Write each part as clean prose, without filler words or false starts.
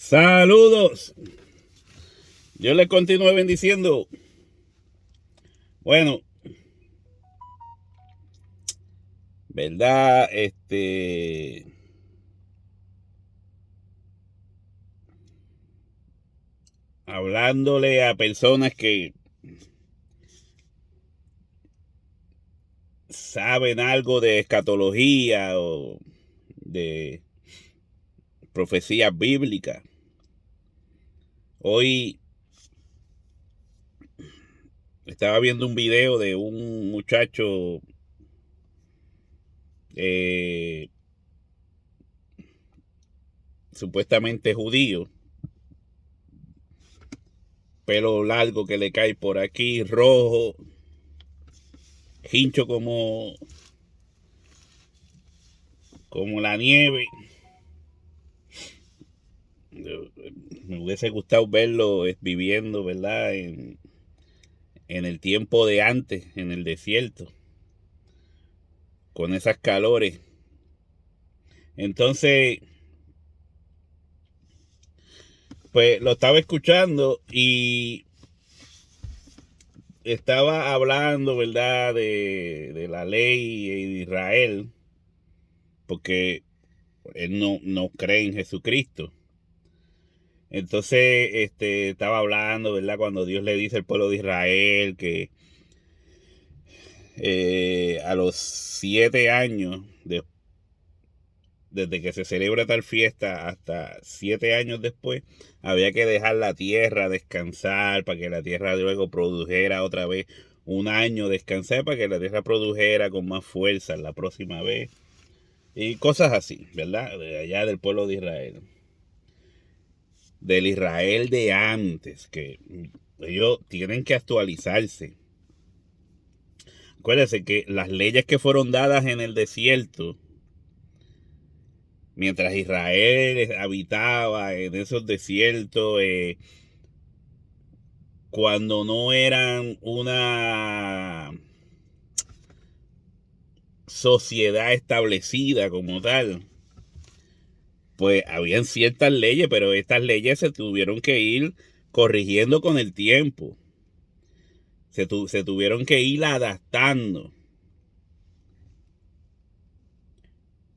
Saludos. Yo les continúo bendiciendo. Bueno, ¿verdad? Hablándole a personas que saben algo de escatología o de profecías bíblicas. Hoy estaba viendo un video de un muchacho supuestamente judío, pelo largo que le cae por aquí, rojo, hincho como la nieve. Me hubiese gustado verlo viviendo, ¿verdad? En el tiempo de antes, en el desierto, con esas calores. Entonces, pues lo estaba escuchando y estaba hablando, ¿verdad? De la ley de Israel, porque él no cree en Jesucristo. Entonces, estaba hablando, ¿verdad? Cuando Dios le dice al pueblo de Israel que a los 7 años, desde que se celebra tal fiesta hasta 7 años después, había que dejar la tierra descansar para que la tierra luego produjera otra vez un año, descansar para que la tierra produjera con más fuerza la próxima vez. Y cosas así, ¿verdad? De allá del pueblo de Israel. Del Israel de antes, que ellos tienen que actualizarse. Acuérdense que las leyes que fueron dadas en el desierto, mientras Israel habitaba en esos desiertos, cuando no eran una sociedad establecida como tal, pues habían ciertas leyes, pero estas leyes se tuvieron que ir corrigiendo con el tiempo. Se tuvieron que ir adaptando.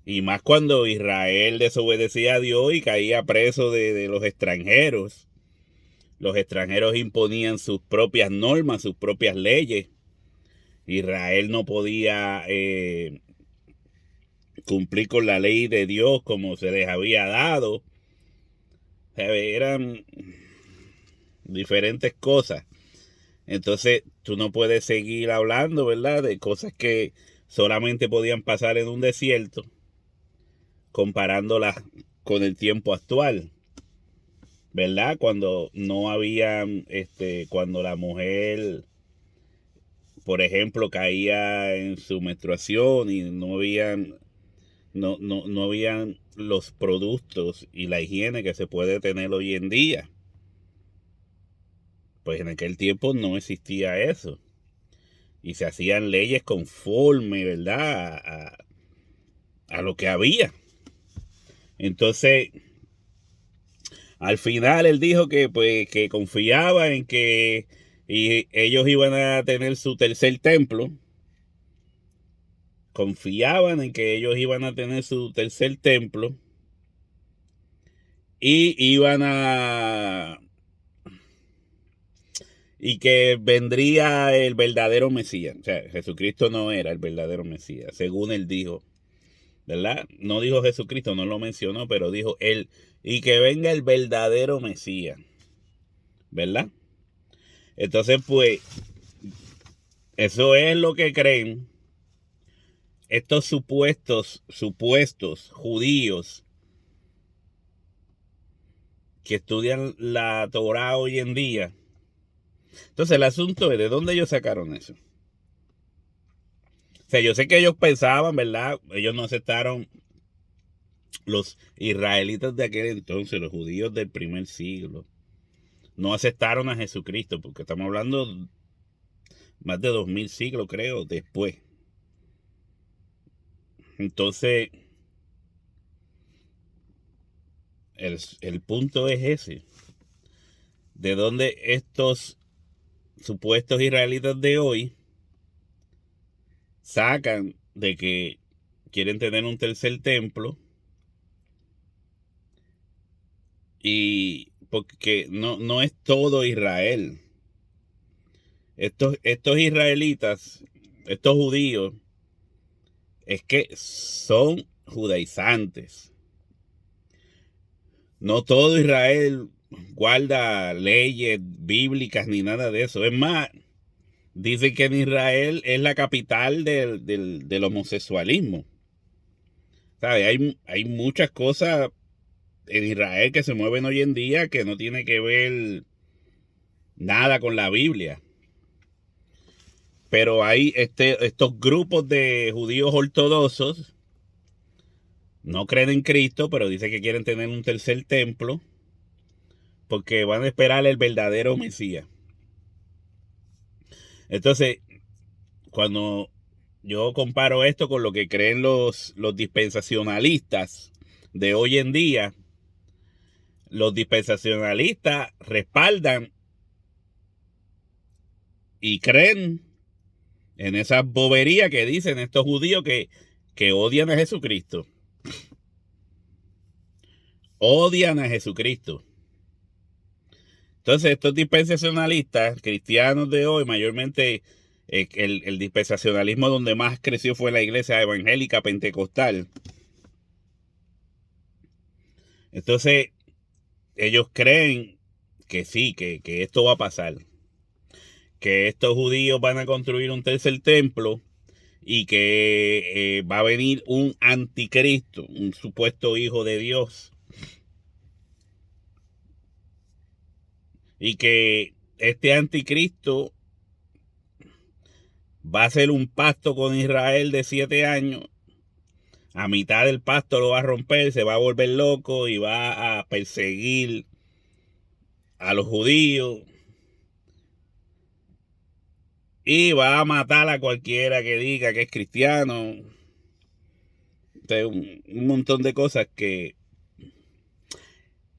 Y más cuando Israel desobedecía a Dios y caía preso de los extranjeros. Los extranjeros imponían sus propias normas, sus propias leyes. Israel no podía cumplir con la ley de Dios como se les había dado. O sea, eran diferentes cosas. Entonces tú no puedes seguir hablando, ¿verdad? De cosas que solamente podían pasar en un desierto, comparándolas con el tiempo actual. ¿Verdad? Cuando no había, cuando la mujer, por ejemplo, caía en su menstruación y no habían los productos y la higiene que se puede tener hoy en día. Pues en aquel tiempo no existía eso. Y se hacían leyes conforme, ¿verdad? A lo que había. Entonces, al final él dijo que, pues, que confiaba en que y ellos iban a tener su tercer templo. Confiaban en que ellos iban a tener su tercer templo y iban a y que vendría el verdadero Mesías. O sea, Jesucristo no era el verdadero Mesías, según él dijo, ¿verdad? No dijo Jesucristo, no lo mencionó, pero dijo él, y que venga el verdadero Mesías, ¿verdad? Entonces, pues, eso es lo que creen estos supuestos judíos que estudian la Torah hoy en día. Entonces el asunto es de dónde ellos sacaron eso. O sea, yo sé que ellos pensaban, ¿verdad? Ellos no aceptaron, los israelitas de aquel entonces, los judíos del primer siglo, no aceptaron a Jesucristo, porque estamos hablando más de 2000 siglos, creo, después. Entonces, el punto es ese. De dónde estos supuestos israelitas de hoy sacan de que quieren tener un tercer templo, y porque no es todo Israel. Estos israelitas, estos judíos, es que son judaizantes. No todo Israel guarda leyes bíblicas ni nada de eso. Es más, dicen que en Israel es la capital del homosexualismo. ¿Sabe? Hay muchas cosas en Israel que se mueven hoy en día que no tiene que ver nada con la Biblia. Pero hay estos grupos de judíos ortodoxos, no creen en Cristo, pero dicen que quieren tener un tercer templo porque van a esperar el verdadero Mesías. Entonces, cuando yo comparo esto con lo que creen los dispensacionalistas de hoy en día, los dispensacionalistas respaldan y creen en esa bobería que dicen estos judíos que odian a Jesucristo. Odian a Jesucristo. Entonces, estos dispensacionalistas cristianos de hoy, mayormente el dispensacionalismo donde más creció fue la iglesia evangélica pentecostal. Entonces, ellos creen que sí, que esto va a pasar. Que estos judíos van a construir un tercer templo y que va a venir un anticristo, un supuesto hijo de Dios. Y que este anticristo va a hacer un pacto con Israel de 7 años. A mitad del pacto lo va a romper, se va a volver loco y va a perseguir a los judíos. Y va a matar a cualquiera que diga que es cristiano. Entonces, un montón de cosas que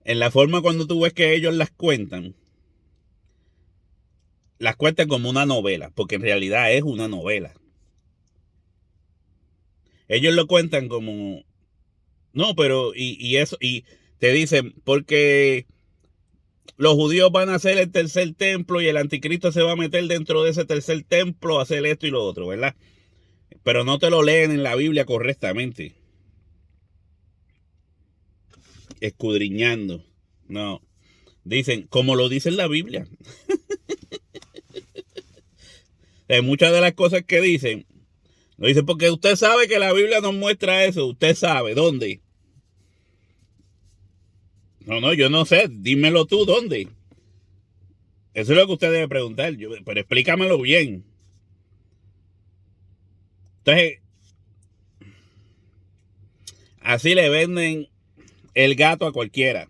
en la forma cuando tú ves que ellos las cuentan como una novela, porque en realidad es una novela. Ellos lo cuentan como, no, pero y eso, y te dicen, porque los judíos van a hacer el tercer templo y el anticristo se va a meter dentro de ese tercer templo a hacer esto y lo otro, ¿verdad? Pero no te lo leen en la Biblia correctamente. Escudriñando. No. Dicen, como lo dice en la Biblia. Muchas de las cosas que dicen, lo dicen porque usted sabe que la Biblia nos muestra eso. Usted sabe, ¿dónde? No, yo no sé. Dímelo tú, ¿dónde? Eso es lo que usted debe preguntar. Pero explícamelo bien. Entonces, así le venden el gato a cualquiera.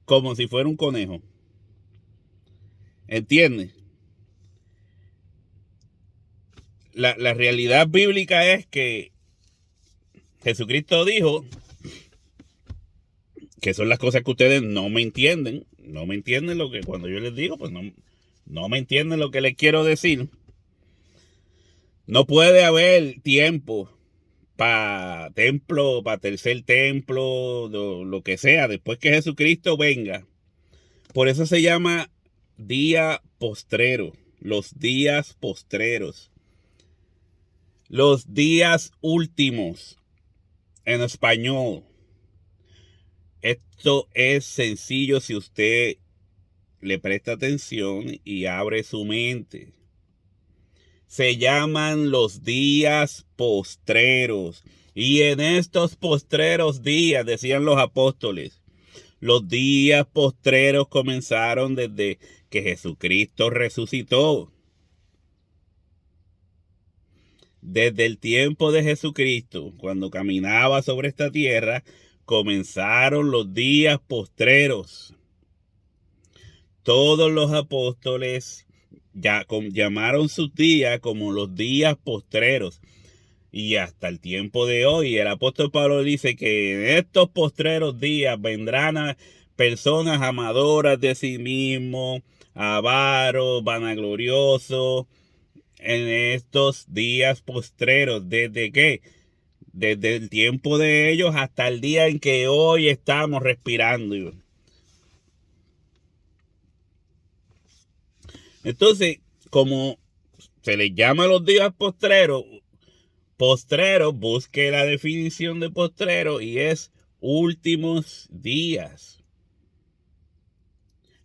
Como si fuera un conejo. ¿Entiendes? La realidad bíblica es que Jesucristo dijo que son las cosas que ustedes no me entienden. No me entienden lo que cuando yo les digo, pues no me entienden lo que les quiero decir. No puede haber tiempo para templo, para tercer templo, lo que sea, después que Jesucristo venga. Por eso se llama día postrero, los días postreros, los días últimos en español. Esto es sencillo si usted le presta atención y abre su mente. Se llaman los días postreros. Y en estos postreros días, decían los apóstoles, los días postreros comenzaron desde que Jesucristo resucitó. Desde el tiempo de Jesucristo, cuando caminaba sobre esta tierra, comenzaron los días postreros. Todos los apóstoles llamaron sus días como los días postreros. y hasta el tiempo de hoy. El apóstol Pablo dice que en estos postreros días vendrán a personas amadoras de sí mismos, avaros, vanagloriosos. En estos días postreros, ¿desde qué? Desde el tiempo de ellos hasta el día en que hoy estamos respirando. Entonces, como se les llama los días postreros, busque la definición de postrero y es últimos días.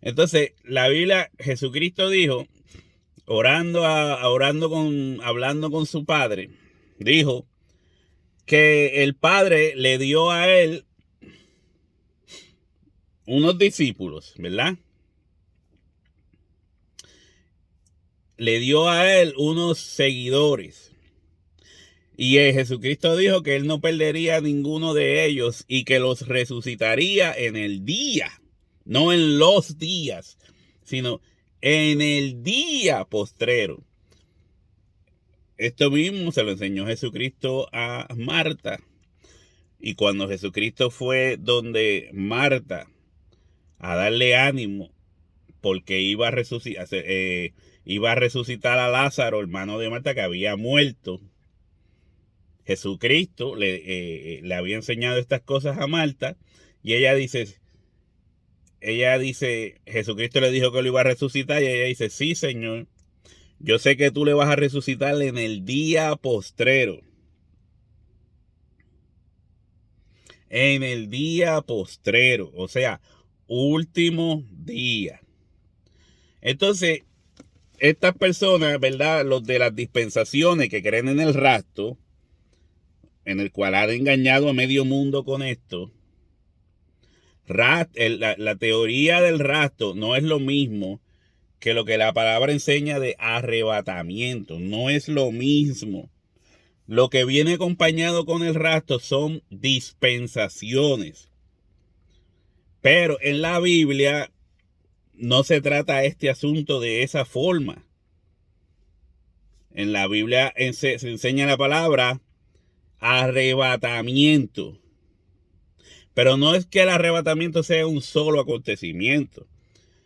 Entonces, la Biblia, Jesucristo dijo, hablando con su Padre, dijo que el Padre le dio a él unos discípulos, ¿verdad? Le dio a él unos seguidores. Y Jesucristo dijo que él no perdería a ninguno de ellos y que los resucitaría en el día, no en los días, sino en el día postrero. Esto mismo se lo enseñó Jesucristo a Marta. Y cuando Jesucristo fue donde Marta a darle ánimo porque iba a resucitar a Lázaro, hermano de Marta, que había muerto, Jesucristo le había enseñado estas cosas a Marta y ella dice, Jesucristo le dijo que lo iba a resucitar y ella dice, sí, Señor, yo sé que tú le vas a resucitar en el día postrero. En el día postrero, o sea, último día. Entonces, estas personas, ¿verdad? Los de las dispensaciones que creen en el rapto, en el cual han engañado a medio mundo con esto, la teoría del rapto no es lo mismo que lo que la palabra enseña de arrebatamiento. No es lo mismo. Lo que viene acompañado con el rapto son dispensaciones. Pero en la Biblia no se trata este asunto de esa forma. En la Biblia se enseña la palabra arrebatamiento. Pero no es que el arrebatamiento sea un solo acontecimiento,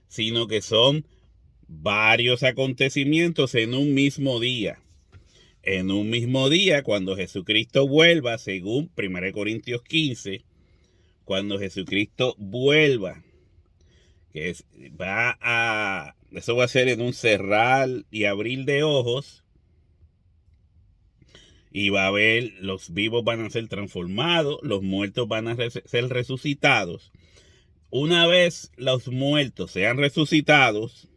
sino que son varios acontecimientos en un mismo día. En un mismo día, cuando Jesucristo vuelva, según 1 Corintios 15, cuando Jesucristo vuelva, eso va a ser en un cerrar y abrir de ojos, y va a haber, los vivos van a ser transformados, los muertos van a ser resucitados. Una vez los muertos sean resucitados,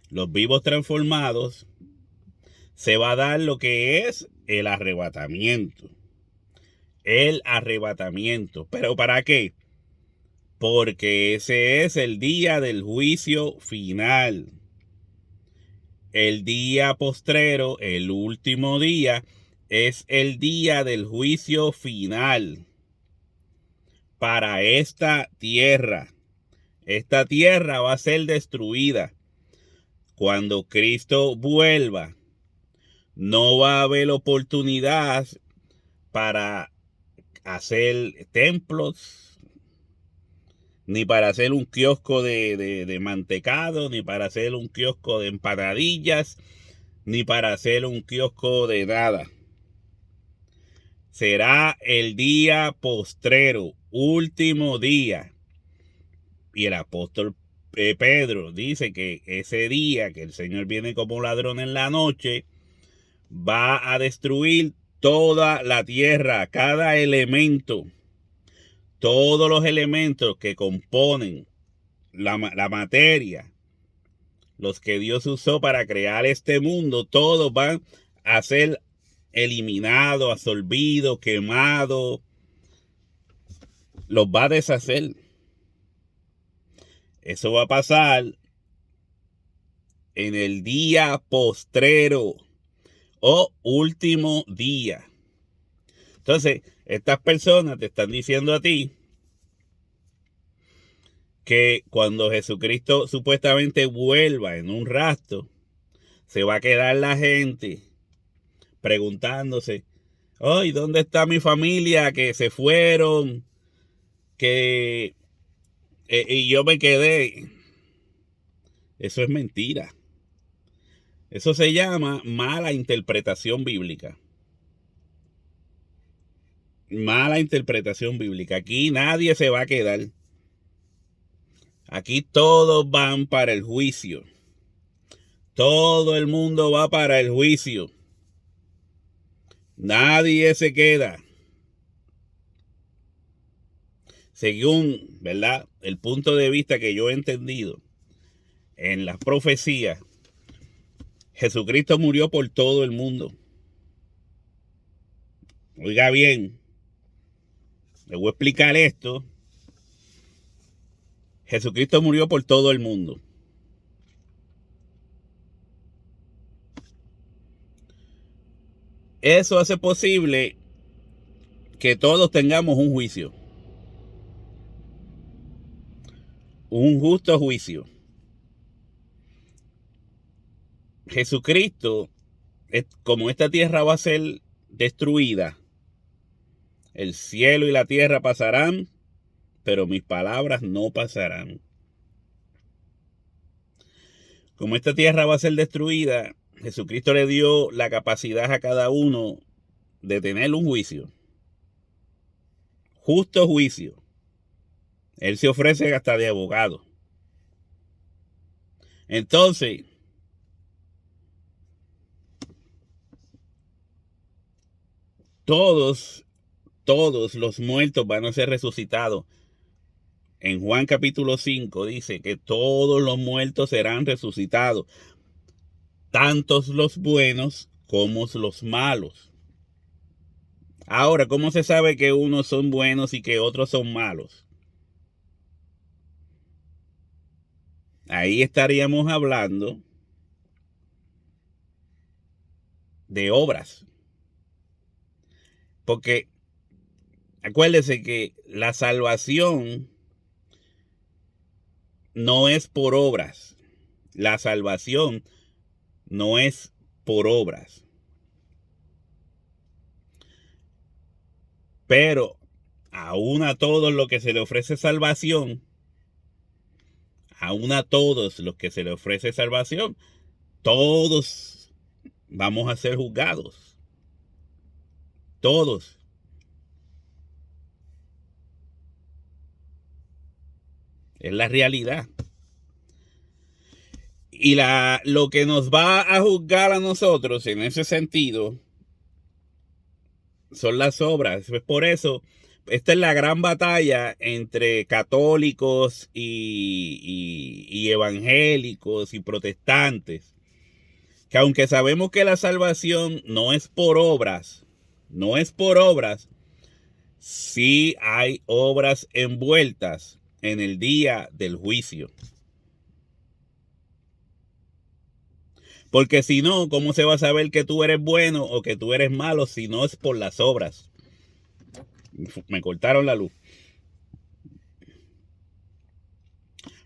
los vivos transformados, se va a dar lo que es el arrebatamiento. El arrebatamiento. ¿Pero para qué? Porque ese es el día del juicio final. El día postrero, el último día, es el día del juicio final para esta tierra. Esta tierra va a ser destruida. Cuando Cristo vuelva, no va a haber oportunidad para hacer templos, ni para hacer un kiosco de mantecado, ni para hacer un kiosco de empanadillas, ni para hacer un kiosco de nada. Será el día postrero, último día. Y el apóstol Pedro dice que ese día que el Señor viene como ladrón en la noche, va a destruir toda la tierra, cada elemento, todos los elementos que componen la materia, los que Dios usó para crear este mundo, todos van a ser eliminados, absorbidos, quemados, los va a deshacer. Eso va a pasar en el día postrero o último día. Entonces, estas personas te están diciendo a ti que cuando Jesucristo supuestamente vuelva en un rapto, se va a quedar la gente preguntándose, ay, ¿dónde está mi familia? Que se fueron, que y yo me quedé. Eso es mentira. Eso se llama mala interpretación bíblica. Mala interpretación bíblica. Aquí nadie se va a quedar. Aquí todos van para el juicio. Todo el mundo va para el juicio. Nadie se queda. Según, ¿verdad?, el punto de vista que yo he entendido en las profecías, Jesucristo murió por todo el mundo. Oiga bien, le voy a explicar esto. Jesucristo murió por todo el mundo. Eso hace posible que todos tengamos un juicio. Un justo juicio. Jesucristo, como esta tierra va a ser destruida, el cielo y la tierra pasarán, pero mis palabras no pasarán. Como esta tierra va a ser destruida, Jesucristo le dio la capacidad a cada uno de tener un juicio. Justo juicio. Él se ofrece hasta de abogado. Entonces, todos los muertos van a ser resucitados. En Juan capítulo 5 dice que todos los muertos serán resucitados, tantos los buenos como los malos. Ahora, ¿cómo se sabe que unos son buenos y que otros son malos? Ahí estaríamos hablando de obras. Porque acuérdese que la salvación no es por obras. La salvación no es por obras. Pero aún a todos los que se le ofrece salvación, aún a todos los que se le ofrece salvación, todos vamos a ser juzgados. Todos. Es la realidad. Y lo que nos va a juzgar a nosotros en ese sentido son las obras. Es por eso, esta es la gran batalla entre católicos y evangélicos y protestantes. Que aunque sabemos que la salvación no es por obras, sí hay obras envueltas en el día del juicio. Porque si no, ¿cómo se va a saber que tú eres bueno o que tú eres malo si no es por las obras? Me cortaron la luz.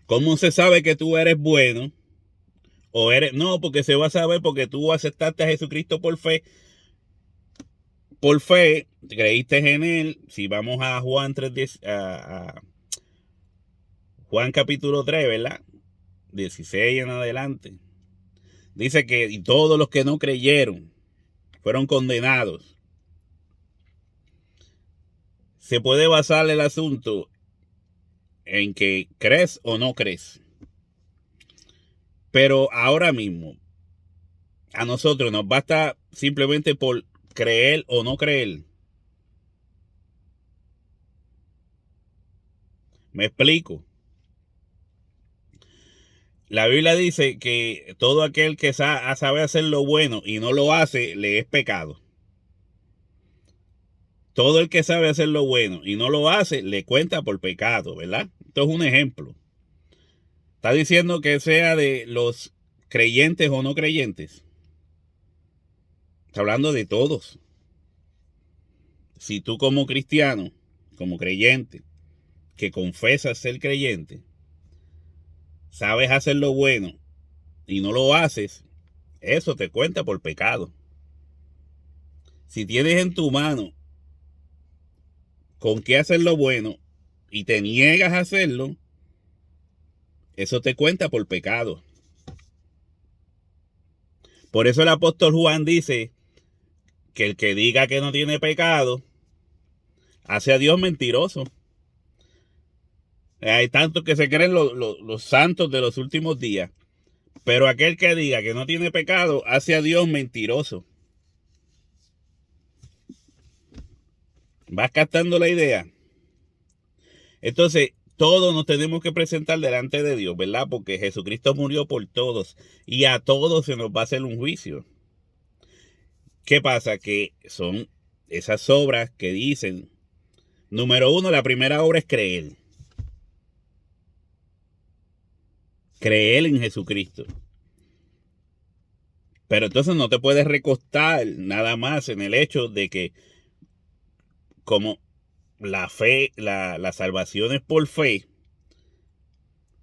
¿Cómo se sabe que tú eres bueno o eres? No, porque se va a saber porque tú aceptaste a Jesucristo por fe. Por fe, creíste en él. Si vamos a Juan 3, a Juan capítulo 3, ¿verdad? 16 en adelante. Dice que todos los que no creyeron fueron condenados. Se puede basar el asunto en que crees o no crees. Pero ahora mismo, a nosotros nos basta simplemente por creer o no creer. Me explico. La Biblia dice que todo aquel que sabe hacer lo bueno y no lo hace, le es pecado. Todo el que sabe hacer lo bueno y no lo hace, le cuenta por pecado, ¿verdad? Esto es un ejemplo. Está diciendo que sea de los creyentes o no creyentes. Está hablando de todos. Si tú como cristiano, como creyente, que confesas ser creyente, sabes hacer lo bueno y no lo haces, eso te cuenta por pecado. Si tienes en tu mano con qué hacer lo bueno y te niegas a hacerlo, eso te cuenta por pecado. Por eso el apóstol Juan dice que el que diga que no tiene pecado hace a Dios mentiroso. Hay tantos que se creen los santos de los últimos días, pero aquel que diga que no tiene pecado hace a Dios mentiroso. ¿Vas captando la idea? Entonces, todos nos tenemos que presentar delante de Dios, ¿verdad? Porque Jesucristo murió por todos y a todos se nos va a hacer un juicio. ¿Qué pasa? Que son esas obras que dicen, número uno, la primera obra es creer. Creer en Jesucristo. Pero entonces no te puedes recostar nada más en el hecho de que como la fe, la salvación es por fe,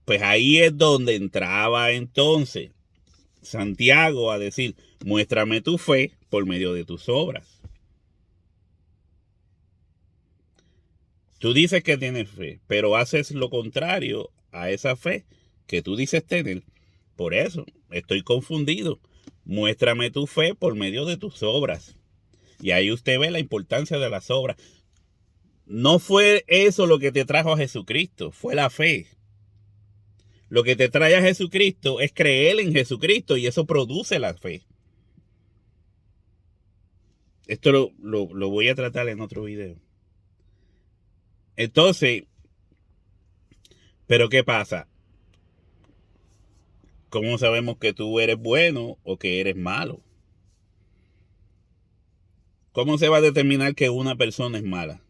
pues ahí es donde entraba entonces Santiago a decir, muéstrame tu fe por medio de tus obras. Tú dices que tienes fe, pero haces lo contrario a esa fe que tú dices tener. Por eso estoy confundido. Muéstrame tu fe por medio de tus obras. Y ahí usted ve la importancia de las obras. No fue eso lo que te trajo a Jesucristo, fue la fe. Lo que te trae a Jesucristo es creer en Jesucristo y eso produce la fe. Esto lo voy a tratar en otro video. Entonces, ¿pero qué pasa? ¿Cómo sabemos que tú eres bueno o que eres malo? ¿Cómo se va a determinar que una persona es mala?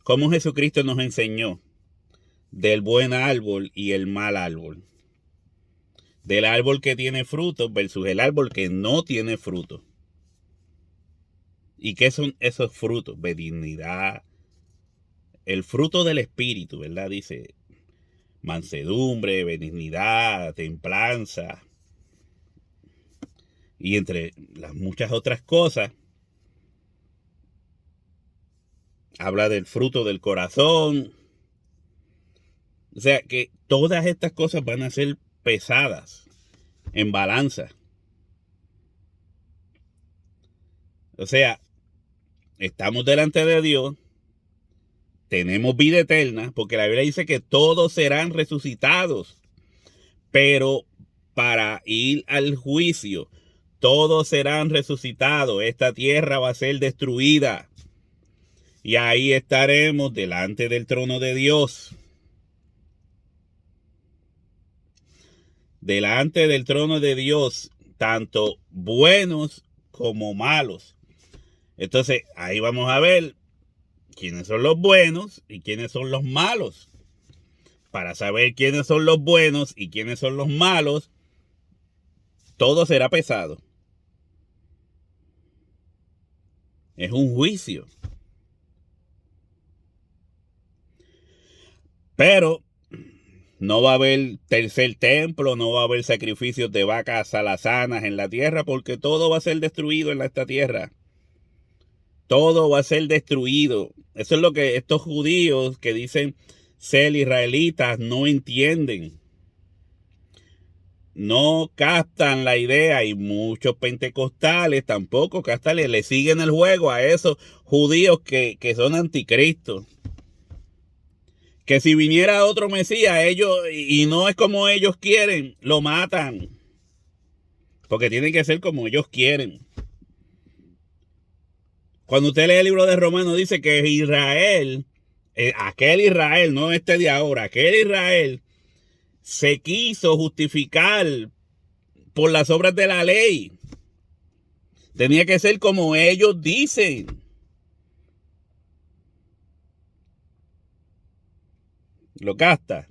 ¿Cómo Jesucristo nos enseñó del buen árbol y el mal árbol? Del árbol que tiene frutos versus el árbol que no tiene frutos. ¿Y qué son esos frutos? Benignidad. El fruto del espíritu, ¿verdad? Dice mansedumbre, benignidad, templanza. Y entre las muchas otras cosas, habla del fruto del corazón. O sea que todas estas cosas van a ser pesadas en balanza. O sea, estamos delante de Dios, tenemos vida eterna, porque la Biblia dice que todos serán resucitados, pero para ir al juicio, todos serán resucitados, esta tierra va a ser destruida, y ahí estaremos delante del trono de Dios. Delante del trono de Dios, tanto buenos como malos. Entonces, ahí vamos a ver quiénes son los buenos y quiénes son los malos. Para saber quiénes son los buenos y quiénes son los malos, todo será pesado. Es un juicio. Pero no va a haber tercer templo, no va a haber sacrificios de vacas alazanas en la tierra, porque todo va a ser destruido en esta tierra. Todo va a ser destruido. Eso es lo que estos judíos que dicen ser israelitas no entienden. No captan la idea y muchos pentecostales tampoco captan, le siguen el juego a esos judíos que son anticristos. Que si viniera otro Mesías, ellos, y no es como ellos quieren, lo matan. Porque tiene que ser como ellos quieren. Cuando usted lee el libro de Romanos, dice que Israel, aquel Israel, no este de ahora, aquel Israel se quiso justificar por las obras de la ley. Tenía que ser como ellos dicen. Lo capta.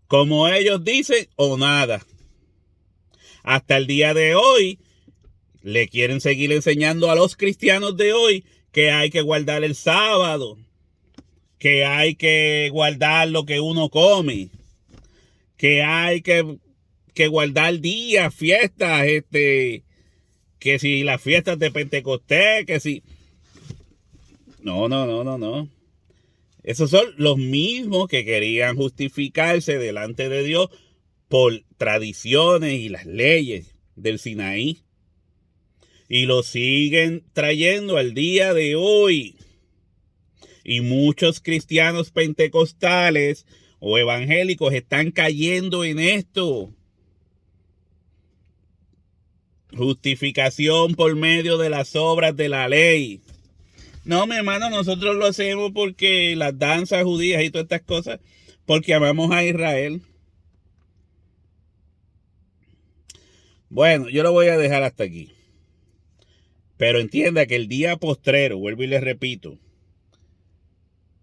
Como ellos dicen o nada. Hasta el día de hoy le quieren seguir enseñando a los cristianos de hoy que hay que guardar el sábado, que hay que guardar lo que uno come, que hay que guardar días, fiestas, que que si las fiestas de Pentecostés, que si... No. Esos son los mismos que querían justificarse delante de Dios por tradiciones y las leyes del Sinaí. Y lo siguen trayendo al día de hoy. Y muchos cristianos pentecostales o evangélicos están cayendo en esto. Justificación por medio de las obras de la ley. No, mi hermano, nosotros lo hacemos porque las danzas judías y todas estas cosas, porque amamos a Israel. Bueno, yo lo voy a dejar hasta aquí. Pero entienda que el día postrero, vuelvo y les repito,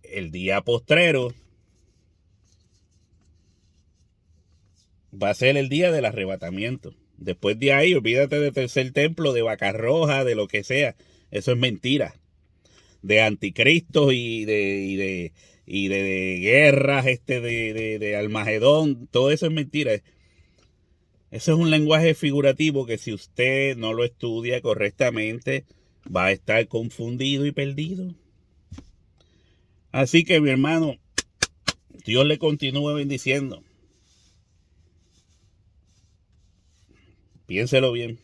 el día postrero va a ser el día del arrebatamiento. Después de ahí, olvídate del tercer templo, de vaca roja, de lo que sea. Eso es mentira. De anticristos y de guerras, de Almagedón, todo eso es mentira. Eso es un lenguaje figurativo que si usted no lo estudia correctamente, va a estar confundido y perdido. Así que, mi hermano, Dios le continúe bendiciendo. Piénselo bien.